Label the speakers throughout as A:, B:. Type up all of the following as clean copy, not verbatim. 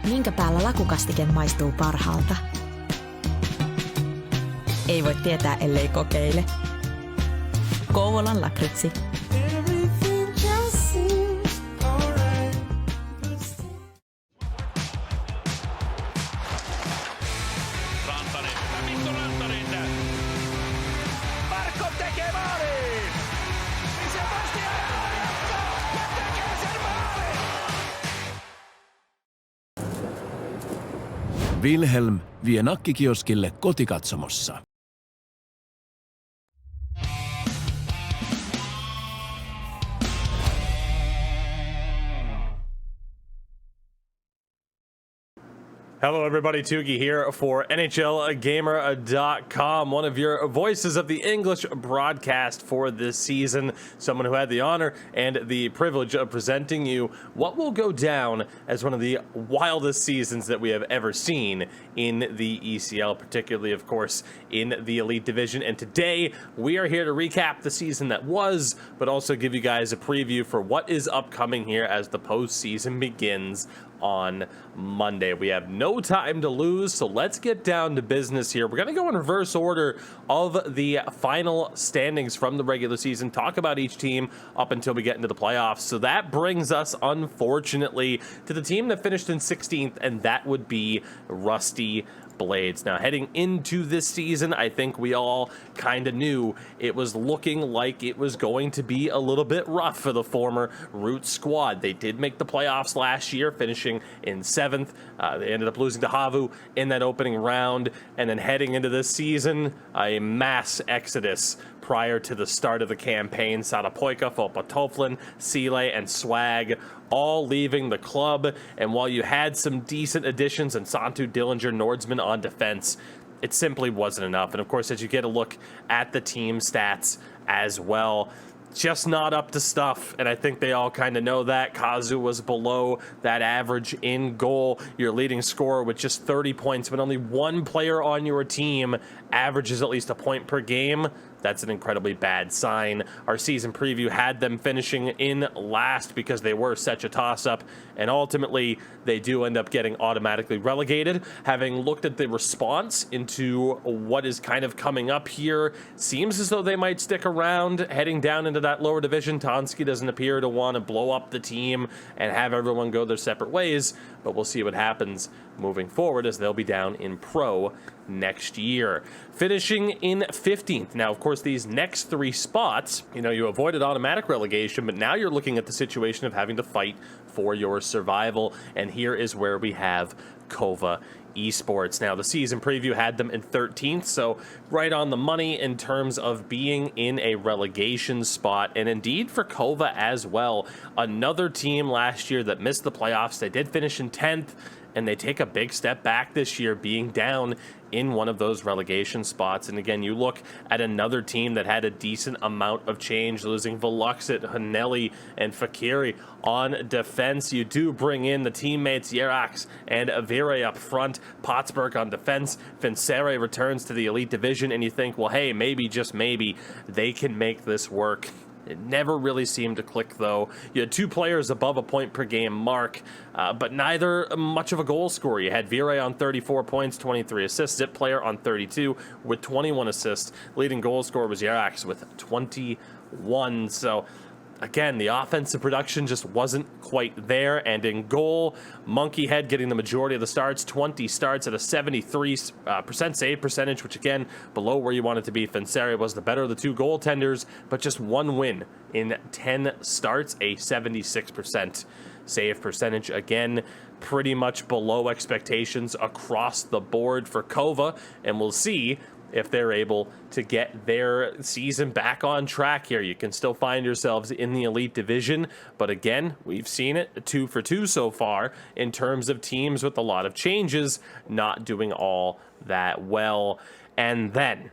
A: Minkä päällä lakukastike maistuu parhaalta? Ei voi tietää, ellei kokeile. Kouvolan lakritsi.
B: Wilhelm vie nakkikioskille kotikatsomossa.
C: Hello everybody, Tougie here for NHLGamer.com, one of your voices of the English broadcast for this season, someone who had the honor and the privilege of presenting you what will go down as one of the wildest seasons that we have ever seen in the ECL, particularly, of course, in the Elite Division. And today, we are here to recap the season that was, but also give you guys a preview for what is upcoming here as the postseason begins on Monday. We have no time to lose, so let's get down to business here. We're going to go in reverse order of the final standings from the regular season, talk about each team up until we get into the playoffs. So that brings us, unfortunately, to the team that finished in 16th, and that would be Rusty Blades. Now, heading into this season, I think we all kind of knew it was looking like it was going to be a little bit rough for the former Root squad. They did make the playoffs last year, finishing in 7th. They ended up losing to HAVO in that opening round, and then heading into this season, a mass exodus prior to the start of the campaign. Sadapoika, Fopatoflin, Sile, and Swag all leaving the club. And while you had some decent additions in Santu, Dillinger, Nordsman on defense, it simply wasn't enough. And of course, as you get a look at the team stats as well, just not up to stuff, and I think they all kind of know that. Kazu was below that average in goal. Your leading scorer with just 30 points, but only one player on your team averages at least a point per game. That's an incredibly bad sign. Our season preview had them finishing in last because they were such a toss-up, and ultimately they do end up getting automatically relegated. Having looked at the response into what is kind of coming up here, seems as though they might stick around heading down into that lower division. Tansky doesn't appear to want to blow up the team and have everyone go their separate ways, but we'll see what happens moving forward as they'll be down in Pro next year. Finishing in 15th. Now, of course, these next three spots, you avoided automatic relegation, but now you're looking at the situation of having to fight for your survival, and here is where we have Kova Esports. Now, the season preview had them in 13th, so right on the money in terms of being in a relegation spot, and indeed for Kova as well. Another team last year that missed the playoffs. They did finish in 10th, and they take a big step back this year, being down in one of those relegation spots. And again, you look at another team that had a decent amount of change, losing Veluxit, Hanelli, and Fakiri on defense. You do bring in the teammates Yerax and Avire up front, Pottsburg on defense, Vincere returns to the Elite Division, and you think, well, hey, maybe, just maybe, they can make this work. It never really seemed to click, though. You had two players above a point per game mark, but neither much of a goal scorer. You had Vire on 34 points, 23 assists. Zip player on 32 with 21 assists. Leading goal scorer was Yerax with 21. So, again, the offensive production just wasn't quite there. And in goal, Monkey Head getting the majority of the starts, 20 starts at a 73% save percentage, which again, below where you want it to be. Vincere was the better of the two goaltenders, but just one win in 10 starts, a 76% save percentage. Again, pretty much below expectations across the board for Kova, and we'll see if they're able to get their season back on track here. You can still find yourselves in the Elite Division, but again, we've seen it 2 for 2 so far in terms of teams with a lot of changes not doing all that well. And then,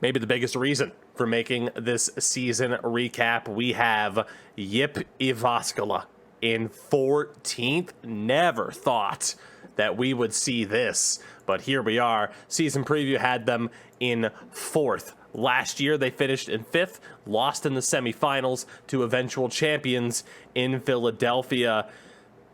C: maybe the biggest reason for making this season recap, we have YIP Evoskela in 14th. Never thought that we would see this, but here we are. Season preview had them in 4th. Last year, they finished in 5th, lost in the semifinals to eventual champions in Philadelphia.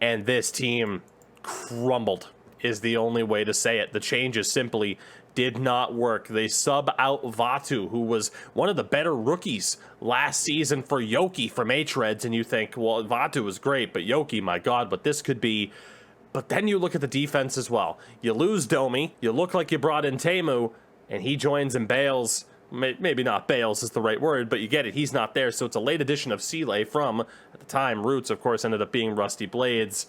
C: And this team crumbled is the only way to say it. The changes simply did not work. They sub out Vatu, who was one of the better rookies last season for Yoki from HREDS, and you think, well, Vatu was great, but Yoki, my God, what this could be. But then you look at the defense as well. You lose Domi, you look like you brought in Temu, and he joins and bails. Maybe not bails is the right word, but you get it, he's not there, so it's a late addition of Sile from, at the time, Roots, of course, ended up being Rusty Blades.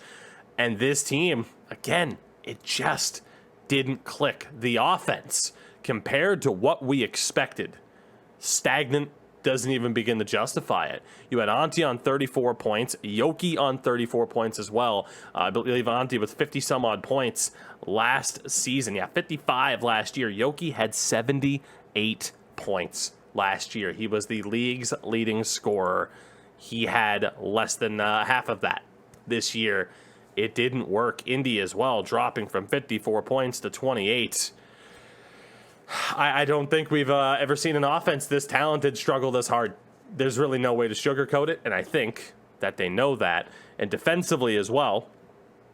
C: And this team, again, it just didn't click. The offense, compared to what we expected, stagnant, doesn't even begin to justify it. You had Antti on 34 points, Yoki on 34 points as well. I believe Antti with 50 some odd points last season. Yeah, 55 last year. Yoki had 78 points last year. He was the league's leading scorer. He had less than half of that this year. It didn't work. Indy as well, dropping from 54 points to 28. I don't think we've ever seen an offense this talented struggle this hard. There's really no way to sugarcoat it, and I think that they know that. And defensively as well,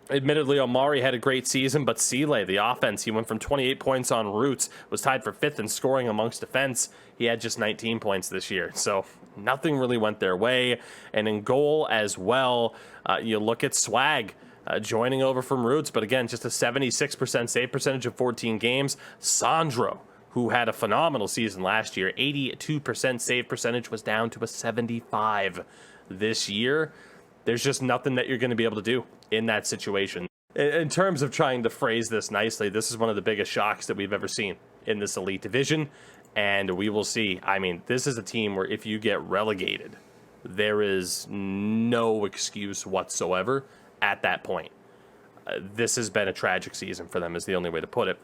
C: admittedly, Omari had a great season, but Sile, the offense, he went from 28 points on Roots, was tied for 5th in scoring amongst defense. He had just 19 points this year, so nothing really went their way. And in goal as well, you look at Swag, joining over from Roots, but again, just a 76% save percentage of 14 games. Sandro, who had a phenomenal season last year, 82% save percentage, was down to a 75 this year. There's just nothing that you're going to be able to do in that situation. In terms of trying to phrase this nicely, this is one of the biggest shocks that we've ever seen in this elite division, and we will see. I mean, this is a team where if you get relegated, there is no excuse whatsoever at that point. This has been a tragic season for them, is the only way to put it.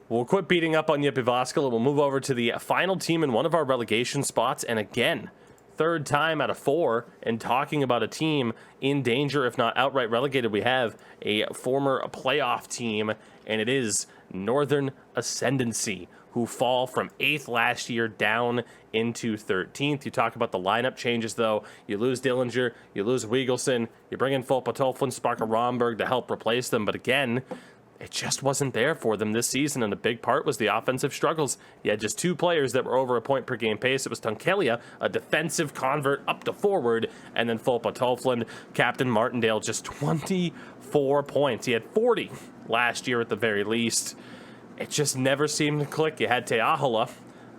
C: We'll quit beating up on YIP Evoskela. We'll move over to the final team in one of our relegation spots. And again, third time out of 4, and talking about a team in danger, if not outright relegated, we have a former playoff team, and it is Northern Ascendancy, who fall from 8th last year down into 13th. You talk about the lineup changes, though. You lose Dillinger, you lose Wiegelson, you bring in Folpatolflin, Sparker Romberg to help replace them, but again, it just wasn't there for them this season, and a big part was the offensive struggles. You had just 2 players that were over a point per game pace. It was Tunkelia, a defensive convert up to forward, and then Folpatolflin, Captain Martindale, just 24 points. He had 40 last year at the very least. It just never seemed to click. You had Teahola,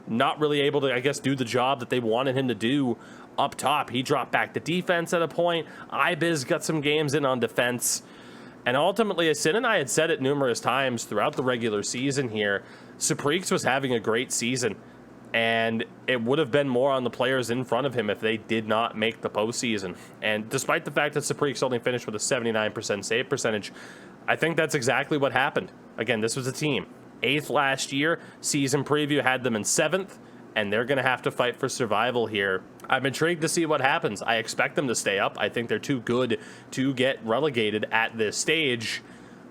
C: not really able to, I guess, do the job that they wanted him to do up top. He dropped back to defense at a point. Ibiz got some games in on defense. And ultimately, as Sin and I had said it numerous times throughout the regular season here, Supreeks was having a great season. And it would have been more on the players in front of him if they did not make the postseason. And despite the fact that Supreeks only finished with a 79% save percentage, I think that's exactly what happened. Again, this was a team 8th last year. Season preview had them in 7th, and they're going to have to fight for survival here. I'm intrigued to see what happens. I expect them to stay up. I think they're too good to get relegated at this stage,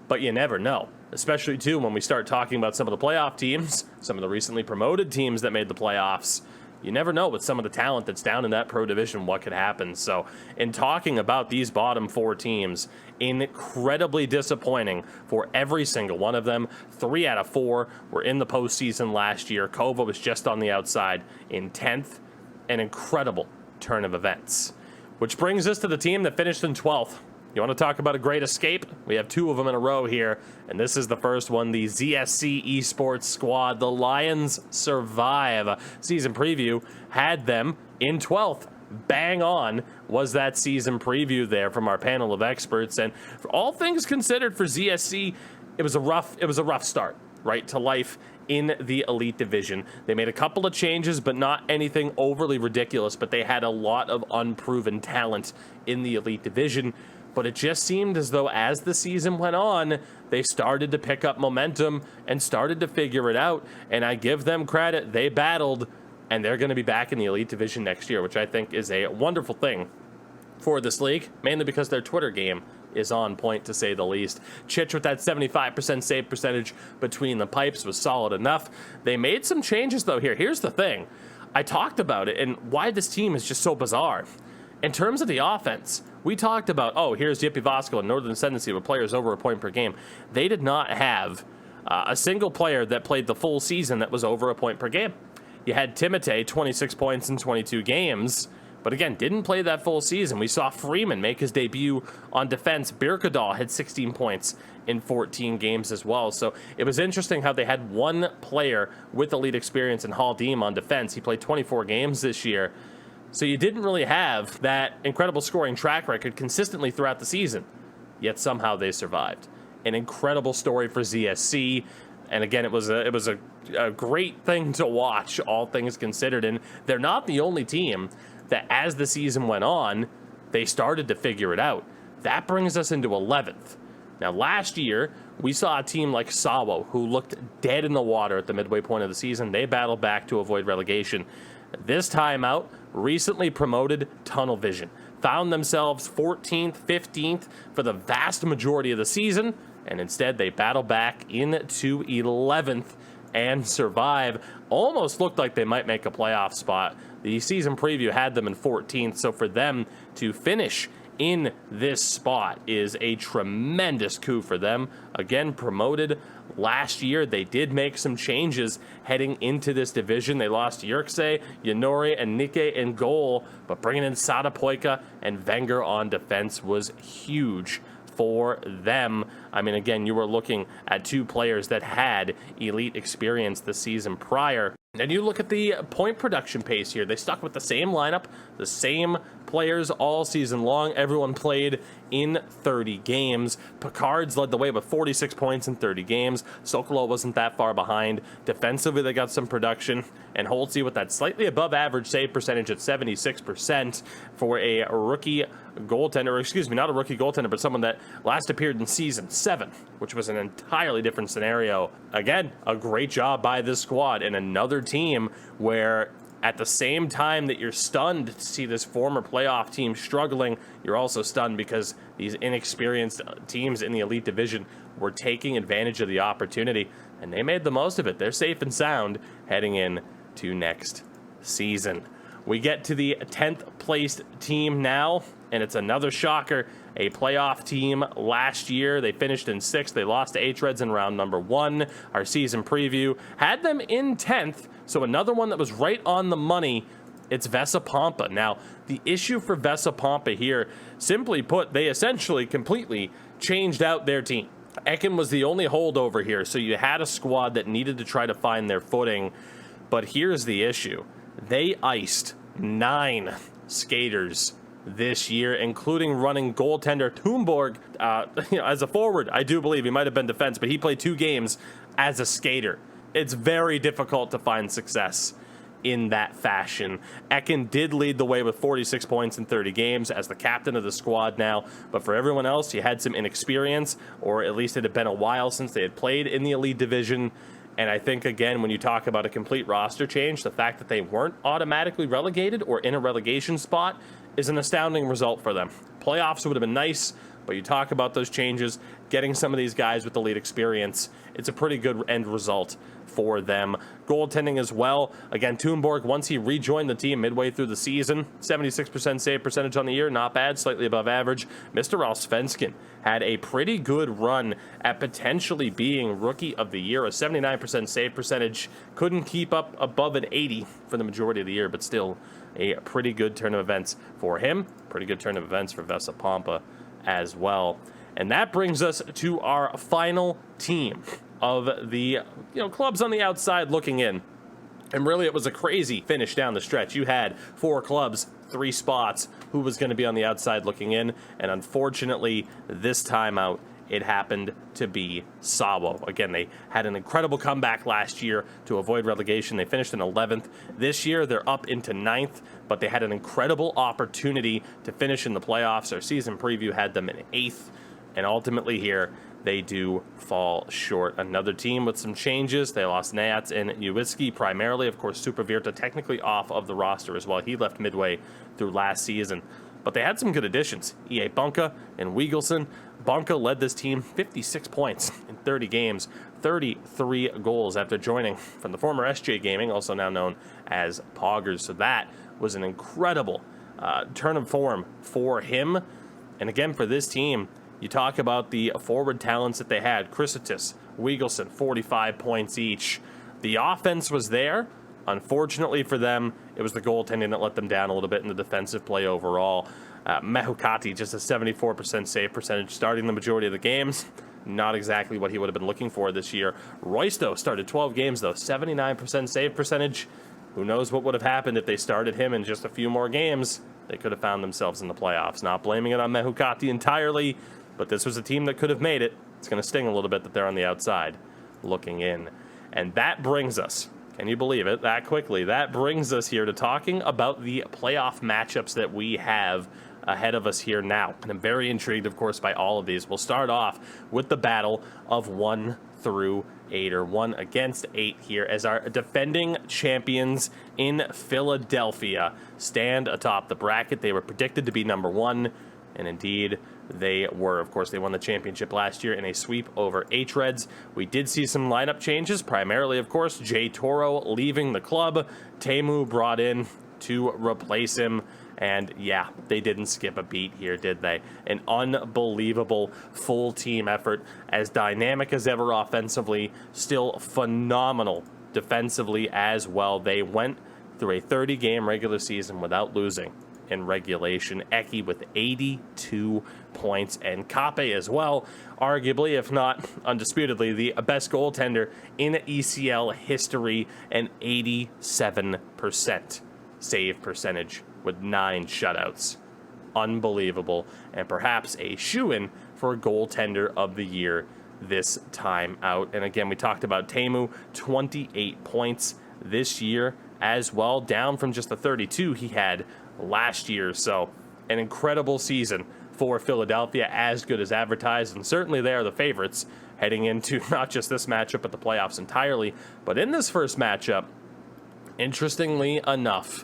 C: but you never know. Especially, too, when we start talking about some of the playoff teams, some of the recently promoted teams that made the playoffs. You never know with some of the talent that's down in that pro division what could happen. So in talking about these bottom 4 teams, incredibly disappointing for every single one of them. 3 out of 4 were in the postseason last year. Kova was just on the outside in 10th. An incredible turn of events. Which brings us to the team that finished in 12th. You want to talk about a great escape? We have 2 of them in a row here, and this is the first one, the ZSC Esports squad. The Lions survive. Season preview had them in 12th. Bang on was that season preview there from our panel of experts, and for all things considered for ZSC, it was a rough start, right, to life in the elite division. They made a couple of changes, but not anything overly ridiculous, but they had a lot of unproven talent in the elite division. But it just seemed as though as the season went on, they started to pick up momentum and started to figure it out. And I give them credit. They battled, and they're going to be back in the elite division next year, which I think is a wonderful thing for this league, mainly because their Twitter game is on point, to say the least. Chich with that 75% save percentage between the pipes was solid enough. They made some changes, though, here. Here's the thing. I talked about it and why this team is just so bizarre. In terms of the offense, We talked about, oh, here's YIP Evoskela and Northern Ascendancy with players over a point per game. They did not have a single player that played the full season that was over a point per game. You had Timotei, 26 points in 22 games, but again, didn't play that full season. We saw Freeman make his debut on defense. Birkadal had 16 points in 14 games as well. So it was interesting how they had one player with elite experience in Hall Deem on defense. He played 24 games this year. So you didn't really have that incredible scoring track record consistently throughout the season, yet somehow they survived. An incredible story for ZSC, and again, it was a great thing to watch, all things considered. And they're not the only team that, as the season went on, they started to figure it out. That brings us into 11th. Now, last year, we saw a team like Sabo, who looked dead in the water at the midway point of the season. They battled back to avoid relegation. This time out, recently promoted Tunnel Vision found themselves 14th, 15th for the vast majority of the season, and instead they battle back into 11th and survive. Almost looked like they might make a playoff spot. The season preview had them in 14th, so for them to finish in this spot is a tremendous coup for them. Again, promoted last year. They did make some changes heading into this division. They lost Yerkse, Yanori, and Nikke in goal, but bringing in Sadapoika and Wenger on defense was huge for them. I mean, again, you were looking at two players that had elite experience the season prior. And you look at the point production pace here. They stuck with the same lineup, the same players all season long. Everyone played in 30 games. Picard's led the way with 46 points in 30 games. Sokolo wasn't that far behind. Defensively, they got some production. And Holtzy with that slightly above average save percentage at 76% for a rookie goaltender, or excuse me, not a rookie goaltender, but someone that last appeared in season 7, which was an entirely different scenario. Again, a great job by this squad, and another team where at the same time that you're stunned to see this former playoff team struggling, you're also stunned because these inexperienced teams in the elite division were taking advantage of the opportunity, and they made the most of it. They're safe and sound heading in to next season. We get to the 10th placed team now, and it's another shocker. A playoff team last year. They finished in 6th. They lost to HREDS in round number 1. Our season preview had them in 10th, so another one that was right on the money. It's Vesa Pampa. Now, the issue for Vesa Pampa here, simply put, they essentially completely changed out their team. Ekin was the only holdover here, so you had a squad that needed to try to find their footing. But here's the issue. They iced 9 skaters this year, including running goaltender Thunborg as a forward. I do believe he might have been defense, but he played 2 games as a skater. It's very difficult to find success in that fashion. Ekin did lead the way with 46 points in 30 games as the captain of the squad now, but for everyone else, you had some inexperience, or at least it had been a while since they had played in the elite division. And I think, again, when you talk about a complete roster change, the fact that they weren't automatically relegated or in a relegation spot is an astounding result for them. Playoffs would have been nice, but you talk about those changes, getting some of these guys with the lead experience, it's a pretty good end result for them. Goaltending as well. Again, Thunborg, once he rejoined the team midway through the season, 76% save percentage on the year, not bad, slightly above average. Mr. Allsvenskan had a pretty good run at potentially being Rookie of the Year, a 79% save percentage. Couldn't keep up above an 80 for the majority of the year, but still a pretty good turn of events for him. Pretty good turn of events for Vesa Pampa as well. And that brings us to our final team of the clubs on the outside looking in. And really, it was a crazy finish down the stretch. You had 4 clubs, 3 spots, who was going to be on the outside looking in. And unfortunately, this time out, it happened to be Sabo. Again, they had an incredible comeback last year to avoid relegation. They finished in 11th. This year, they're up into 9th, but they had an incredible opportunity to finish in the playoffs. Our season preview had them in 8th, and ultimately here, they do fall short. Another team with some changes. They lost Nats and Uwitzki primarily. Of course, Supervirta technically off of the roster as well. He left midway through last season. But they had some good additions. E.A. Bunka and Wiegelson. Bunka led this team 56 points in 30 games, 33 goals after joining from the former SJ Gaming, also now known as Poggers. So that was an incredible turn of form for him. And again, for this team, you talk about the forward talents that they had. Chrysitis, Wiegelson, 45 points each. The offense was there. Unfortunately for them, it was the goaltending that let them down a little bit in the defensive play overall. Mahukati, just a 74% save percentage, starting the majority of the games. Not exactly what he would have been looking for this year. Roysto started 12 games, though, 79% save percentage. Who knows what would have happened if they started him in just a few more games. They could have found themselves in the playoffs. Not blaming it on Mahukati entirely, but this was a team that could have made it. It's going to sting a little bit that they're on the outside looking in. And that brings us, can you believe it, that quickly, that brings us here to talking about the playoff matchups that we have ahead of us here now. And I'm very intrigued, of course, by all of these. We'll start off with the battle of 1 through 8, or 1 against 8 here, as our defending champions in Philadelphia stand atop the bracket. They were predicted to be number 1, and indeed they were. Of course, they won the championship last year in a sweep over HREDS. We did see some lineup changes, primarily, of course, Jay Toro leaving the club. Teemu brought in to replace him. And yeah, they didn't skip a beat here, did they? An unbelievable full team effort, as dynamic as ever offensively, still phenomenal defensively as well. They went through a 30-game regular season without losing in regulation. Eki with 82 points, and Kape as well, arguably, if not undisputedly, the best goaltender in ECL history, an 87% save percentage with 9 shutouts. Unbelievable, and perhaps a shoo-in for goaltender of the year this time out. And again, we talked about Teemu, 28 points this year as well, down from just the 32 he had last year. So an incredible season for Philadelphia, as good as advertised, and certainly they are the favorites heading into not just this matchup but the playoffs entirely. But in this first matchup, interestingly enough,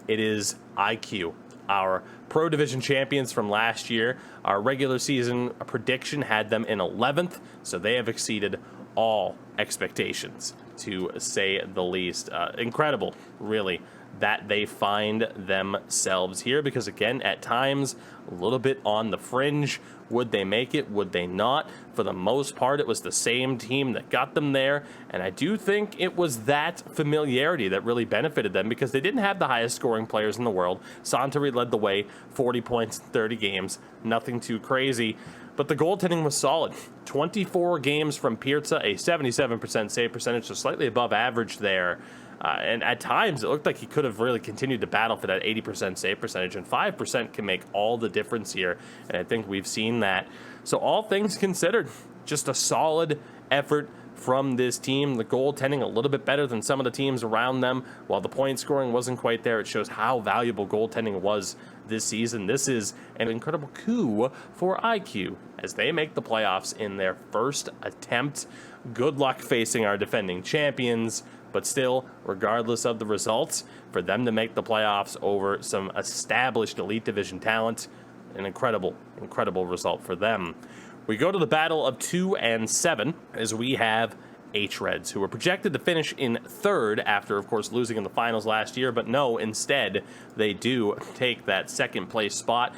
C: it is IQ, our Pro Division champions from last year. Our regular season prediction had them in 11th, so they have exceeded all expectations, to say the least. Incredible, really, that they find themselves here, because again, at times a little bit on the fringe. Would they make it? Would they not? For the most part, it was the same team that got them there, and I do think it was that familiarity that really benefited them, because they didn't have the highest scoring players in the world. Santori led the way, 40 points in 30 games, nothing too crazy, but the goaltending was solid. 24 games from Pirza, a 77% save percentage, so slightly above average there. And at times, it looked like he could have really continued to battle for that 80% save percentage, and 5% can make all the difference here, and I think we've seen that. So all things considered, just a solid effort from this team. The goaltending a little bit better than some of the teams around them. While the point scoring wasn't quite there, it shows how valuable goaltending was this season. This is an incredible coup for IQ as they make the playoffs in their first attempt. Good luck facing our defending champions. But still, regardless of the results, for them to make the playoffs over some established Elite Division talent, an incredible, incredible result for them. We go to the battle of 2 and 7, as we have HREDS, who were projected to finish in 3rd after, of course, losing in the finals last year. But no, instead, they do take that 2nd place spot,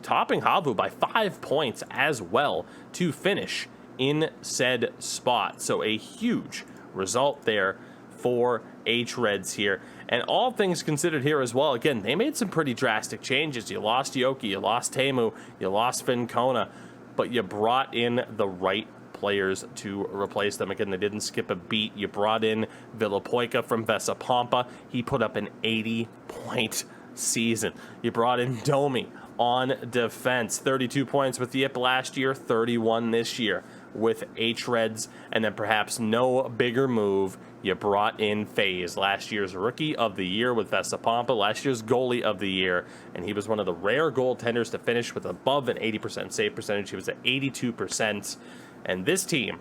C: topping HAVO by 5 points as well to finish in said spot. So a huge result there for HREDS here. And all things considered here as well, again, they made some pretty drastic changes. You lost Yoki, you lost Teemu, you lost Fincona, but you brought in the right players to replace them. Again, they didn't skip a beat. You brought in Villapoika from Vesa Pampa. He put up an 80-point season. You brought in Domi on defense, 32 points with YIP last year, 31 this year with HREDS. And then perhaps no bigger move, you brought in FaZe, last year's Rookie of the Year with Vesa Pampa, last year's Goalie of the Year, and he was one of the rare goaltenders to finish with above an 80% save percentage. He was at 82%. And this team,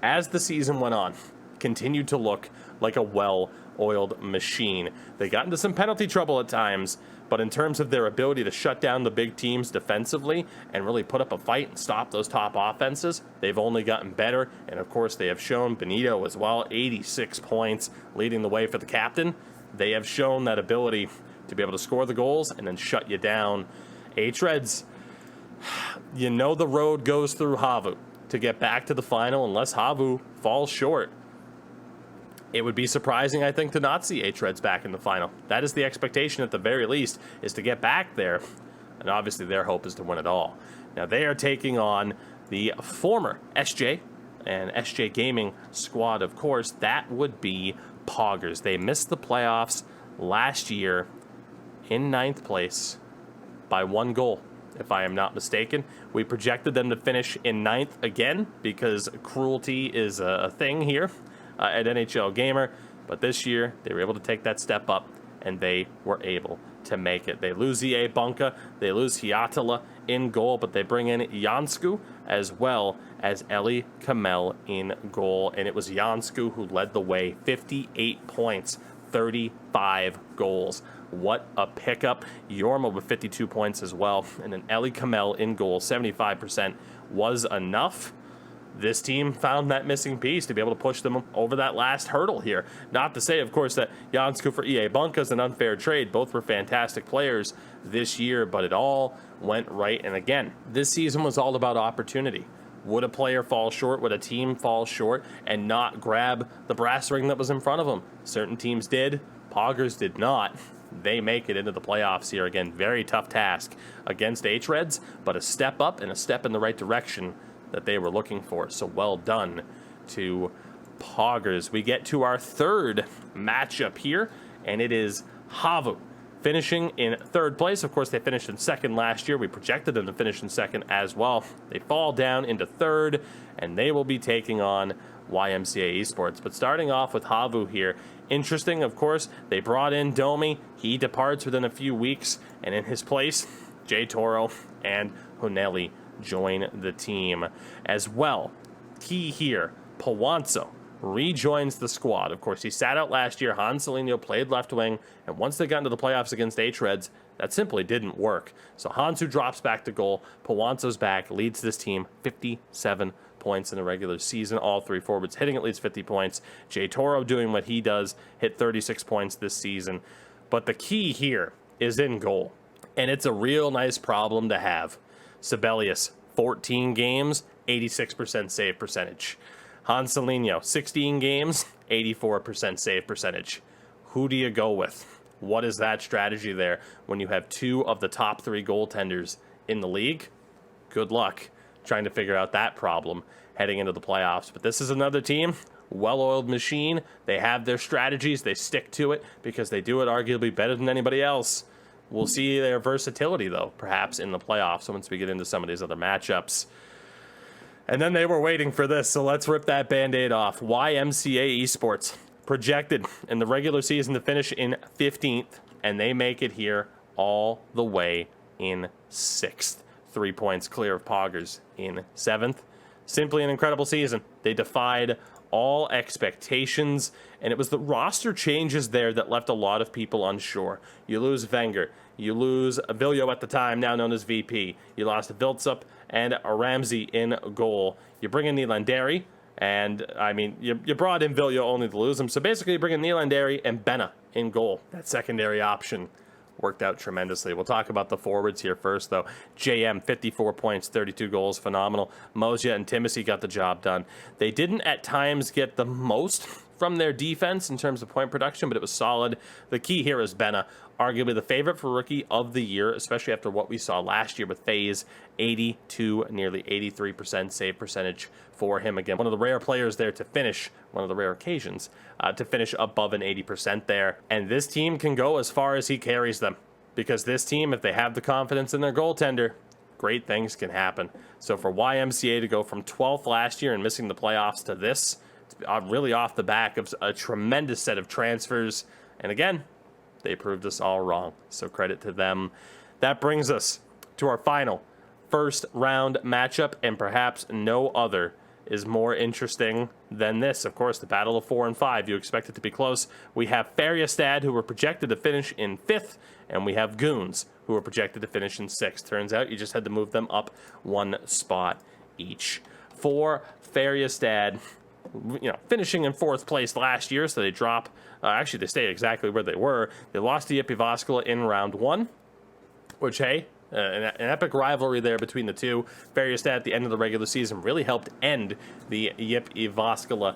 C: as the season went on, continued to look like a well-oiled machine. They got into some penalty trouble at times, but in terms of their ability to shut down the big teams defensively and really put up a fight and stop those top offenses, they've only gotten better. And of course, they have shown Benito as well, 86 points, leading the way for the captain. They have shown that ability to be able to score the goals and then shut you down. HREDS, You know the road goes through HAVO to get back to the final unless HAVO falls short. It would be surprising, I think, to not see HREDS back in the final. That is the expectation at the very least, is to get back there. And obviously their hope is to win it all. Now they are taking on the former SJ and SJ Gaming squad, of course. That would be Poggers. They missed the playoffs last year in 9th place by 1 goal, if I am not mistaken. We projected them to finish in 9th again because cruelty is a thing here at NHL Gamer. But this year, they were able to take that step up, and they were able to make it. They lose EA Bunka, they lose Hiatala in goal, but they bring in Jansku as well as Eli Kamel in goal. And it was Jansku who led the way, 58 points, 35 goals. What a pickup. Yorma with 52 points as well. And then Eli Kamel in goal, 75% was enough. This team found that missing piece to be able to push them over that last hurdle here. Not to say, of course, that Jansku for EA Bunka is an unfair trade. Both were fantastic players this year, but it all went right. And again, this season was all about opportunity. Would a player fall short? Would a team fall short and not grab the brass ring that was in front of them? Certain teams did. Poggers did not. They make it into the playoffs here. Again, very tough task against HREDS, but a step up and a step in the right direction that they were looking for. So well done to Poggers. We get to our third matchup here, and it is HAVO finishing in 3rd place. Of course, they finished in 2nd last year. We projected them to finish in 2nd as well. They fall down into 3rd, and they will be taking on YMCA Esports. But starting off with HAVO here, interesting, of course, they brought in Domi. He departs within a few weeks, and in his place, Jay Toro and Huneli join the team as well. Key here, Pawanzo rejoins the squad. Of course, he sat out last year. Hansalino played left wing, and once they got into the playoffs against HREDS, that simply didn't work. So Hansu drops back to goal. Pawanzo's back, leads this team 57 points in the regular season. All 3 forwards hitting at least 50 points. Jay Toro doing what he does, hit 36 points this season. But the key here is in goal, and it's a real nice problem to have. Sibelius, 14 games, 86% save percentage. Hansalino, 16 games, 84% save percentage. Who do you go with? What is that strategy there when you have 2 of the top 3 goaltenders in the league? Good luck trying to figure out that problem heading into the playoffs. But this is another team, well-oiled machine. They have their strategies. They stick to it because they do it arguably better than anybody else. We'll see their versatility, though, perhaps in the playoffs once we get into some of these other matchups. And then they were waiting for this, so let's rip that Band-Aid off. YMCA Esports projected in the regular season to finish in 15th, and they make it here all the way in 6th. 3 points clear of Poggers in 7th. Simply an incredible season. They defied all expectations, and it was the roster changes there that left a lot of people unsure. You lose Wenger, you lose Viljo at the time, now known as VP. You lost Viltsup and Ramsey in goal. You bring in Nylander, and I mean, you brought in Viljo only to lose him. So basically, you bring in Nylander and Benna in goal. That secondary option worked out tremendously. We'll talk about the forwards here first, though. JM, 54 points, 32 goals, phenomenal. Mozia and Timothy got the job done. They didn't at times get the most from their defense in terms of point production, but it was solid. The key here is Benna, arguably the favorite for Rookie of the Year, especially after what we saw last year with FaZe, 82, nearly 83% save percentage for him. Again, one of the rare players there to finish, one of the rare occasions, to finish above an 80% there. And this team can go as far as he carries them, because this team, if they have the confidence in their goaltender, great things can happen. So for YMCA to go from 12th last year and missing the playoffs to this, it's really off the back of a tremendous set of transfers. And again, they proved us all wrong. So credit to them. That brings us to our final first round matchup, and perhaps no other is more interesting than this. Of course, the battle of 4 and 5. You expect it to be close. We have Färjestad, who were projected to finish in 5th, and we have Goons, who were projected to finish in 6th. Turns out you just had to move them up 1 spot each. For Färjestad, finishing in 4th place last year, so they drop. Actually, they stay exactly where they were. They lost to YIP Evoskela in round 1, which, hey, An epic rivalry there between the two. Färjestad at the end of the regular season really helped end the YIP Evoskela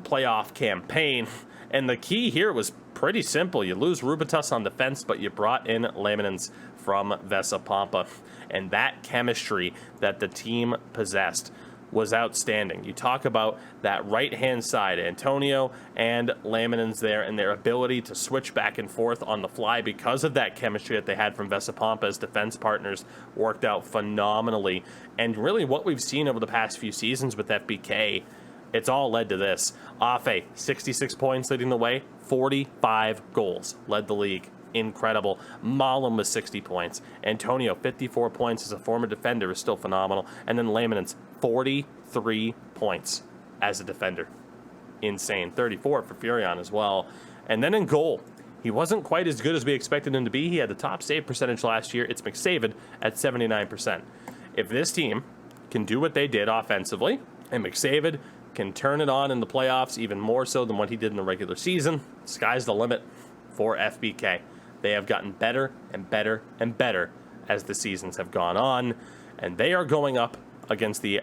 C: playoff campaign. And the key here was pretty simple. You lose Rubitus on defense, but you brought in Laminens from Vesa. And that chemistry that the team possessed was outstanding. You talk about that right-hand side, Antonio and Laminens there, and their ability to switch back and forth on the fly because of that chemistry that they had from Vesa as defense partners worked out phenomenally. And really what we've seen over the past few seasons with FBK, it's all led to this. Afe, 66 points leading the way, 45 goals, led the league. Incredible. Malum with 60 points. Antonio, 54 points as a former defender, is still phenomenal. And then Laminens, 43 points as a defender. Insane. 34 for Furion as well. And then in goal, he wasn't quite as good as we expected him to be. He had the top save percentage last year. It's McSavid at 79%. If this team can do what they did offensively, and McSavid can turn it on in the playoffs even more so than what he did in the regular season, sky's the limit for FBK. They have gotten better and better and better as the seasons have gone on, and they are going up against the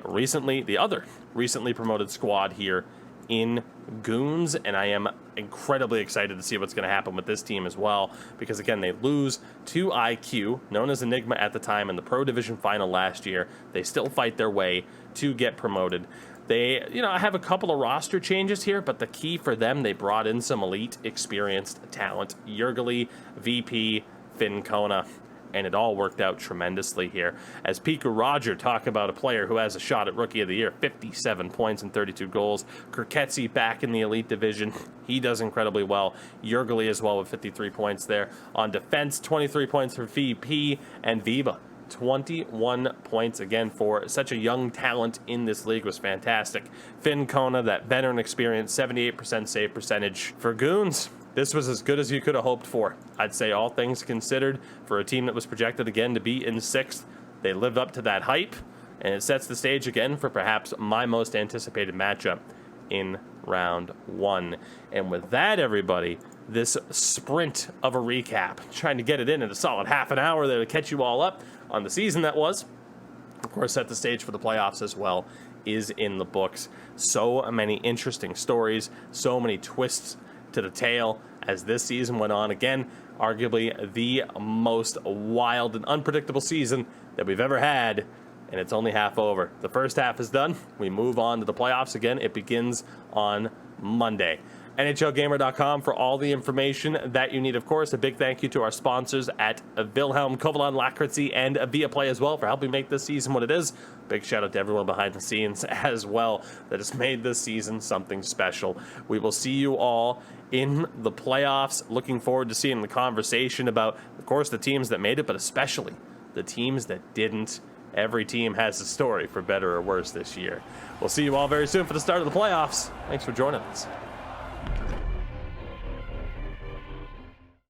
C: other recently promoted squad here in Goons, and I am incredibly excited to see what's going to happen with this team as well, because again, they lose to IQ, known as Enigma at the time, in the Pro Division final last year. They still fight their way to get promoted. They, have a couple of roster changes here, but the key for them, they brought in some elite, experienced talent. Jurgeli, VP, Finn Kona, and it all worked out tremendously here. As Piku Roger talk about a player who has a shot at Rookie of the Year, 57 points and 32 goals. Kirketsi back in the elite division. He does incredibly well. Jurgeli as well with 53 points there. On defense, 23 points for VP, and Viva, 21 points again for such a young talent in this league was fantastic. Finn Kona, that veteran experience, 78% save percentage for Goons. This was as good as you could have hoped for. I'd say all things considered, for a team that was projected again to be in 6th, they lived up to that hype, and it sets the stage again for perhaps my most anticipated matchup in round 1. And with that, everybody, this sprint of a recap, trying to get it in a solid half an hour there to catch you all up on the season that was, of course, set the stage for the playoffs as well, is in the books. So many interesting stories, so many twists to the tale as this season went on. Again, arguably the most wild and unpredictable season that we've ever had, and it's only half over. The first half is done. We move on to the playoffs again. It begins on Monday. NHLGamer.com for all the information that you need. Of course, a big thank you to our sponsors at Wilhelm, Kovalan, Lakritzi, and Viaplay as well for helping make this season what it is. Big shout out to everyone behind the scenes as well that has made this season something special. We will see you all in the playoffs. Looking forward to seeing the conversation about, of course, the teams that made it, but especially the teams that didn't. Every team has a story, for better or worse, this year. We'll see you all very soon for the start of the playoffs. Thanks for joining us.